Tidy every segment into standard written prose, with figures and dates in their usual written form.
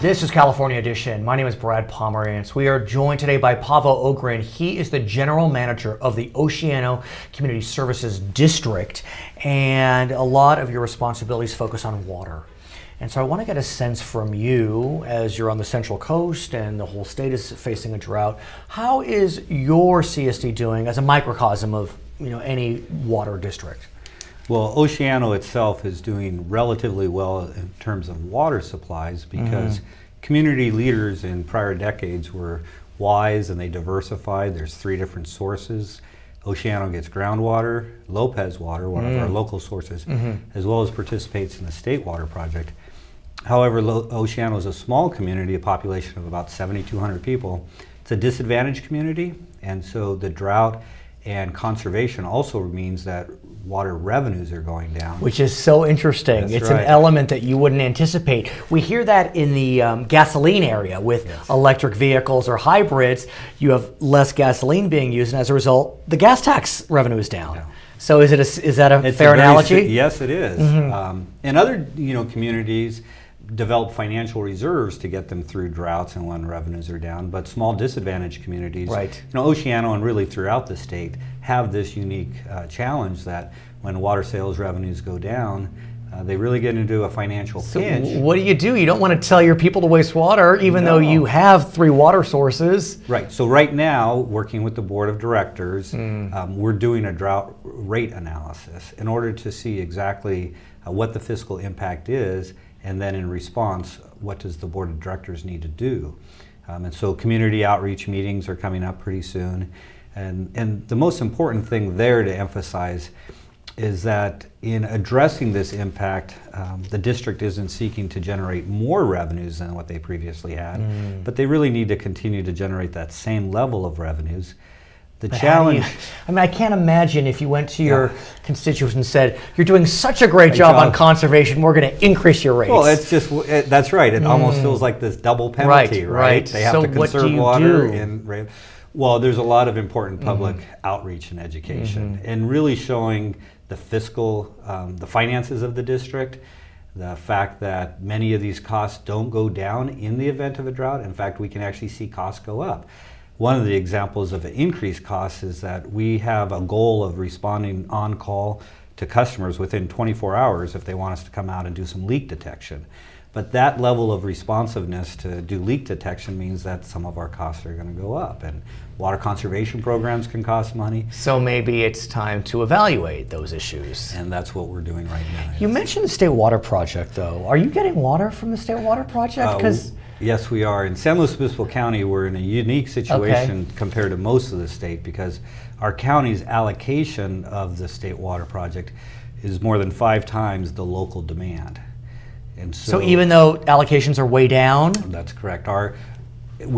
This is California Edition. My name is Brad Pomerantz. We are joined today by Paavo Ogren. He is the general manager of the Oceano Community Services District, and a lot of your responsibilities focus on water. And so I want to get a sense from you, as you're on the Central Coast and the whole state is facing a drought, how is your CSD doing as a microcosm of any water district? Well, Oceano itself is doing relatively well in terms of water supplies because community leaders in prior decades were wise and they diversified. There's 3 different sources. Oceano gets groundwater, Lopez water, one of our local sources, as well as participates in the state water project. However, Oceano is a small community, a population of about 7,200 people. It's a disadvantaged community, and so the drought and conservation also means that water revenues are going down. Which is so interesting. That's it's right. An element that you wouldn't anticipate. We hear that in the gasoline area with electric vehicles or hybrids. You have less gasoline being used, and as a result, the gas tax revenue is down. Yeah. So is that a fair analogy? Yes, it is. And other communities develop financial reserves to get them through droughts and when revenues are down, but small disadvantaged communities, Oceano and really throughout the state, have this unique challenge that when water sales revenues go down, they really get into a financial pinch. So what do? You don't want to tell your people to waste water, even though you have 3 water sources. Right. So right now, working with the board of directors, we're doing a drought rate analysis in order to see exactly what the fiscal impact is, and then in response, what does the board of directors need to do? And so community outreach meetings are coming up pretty soon. And the most important thing there to emphasize is that in addressing this impact, the district isn't seeking to generate more revenues than what they previously had, but they really need to continue to generate that same level of revenues. The challenge... I can't imagine if you went to your constituents and said, you're doing such a great job on conservation, we're going to increase your rates. Well, that's right. It almost feels like this double penalty, right? They have to conserve water. Well, there's a lot of important public outreach and education, and really showing the fiscal, the finances of the district, the fact that many of these costs don't go down in the event of a drought. In fact, we can actually see costs go up. One of the examples of increased costs is that we have a goal of responding on call to customers within 24 hours if they want us to come out and do some leak detection. But that level of responsiveness to do leak detection means that some of our costs are going to go up, and water conservation programs can cost money. So maybe it's time to evaluate those issues. And that's what we're doing right now. You mentioned the State Water Project, though. Are you getting water from the State Water Project? Yes, we are. In San Luis Obispo County, we're in a unique situation compared to most of the state because our county's allocation of the State Water Project is more than 5 times the local demand. And so even though allocations are way down? That's correct. All San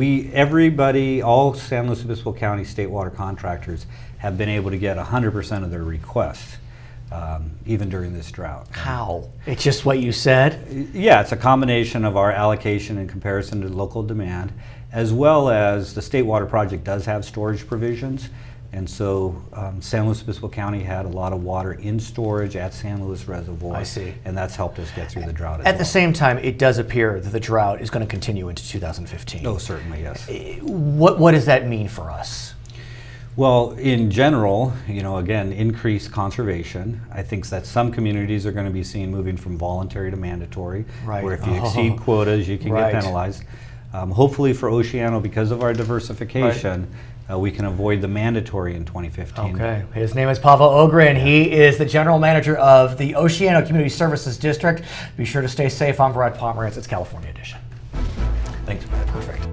Luis Obispo County state water contractors have been able to get 100% of their requests, even during this drought. How? It's just what you said? Yeah, it's a combination of our allocation in comparison to local demand, as well as the State Water Project does have storage provisions. And so San Luis Obispo County had a lot of water in storage at San Luis Reservoir. I see. And that's helped us get through the drought. At the same time, it does appear that the drought is going to continue into 2015. Oh, certainly, yes. What does that mean for us? Well, in general, again, increased conservation. I think that some communities are going to be seen moving from voluntary to mandatory, where if you exceed quotas, you can get penalized. Hopefully for Oceano, because of our diversification, we can avoid the mandatory in 2015. Okay. His name is Paavo Ogren. He is the general manager of the Oceano Community Services District. Be sure to stay safe. I'm Brad Pomerantz. It's California Edition. Thanks, Brad. Perfect.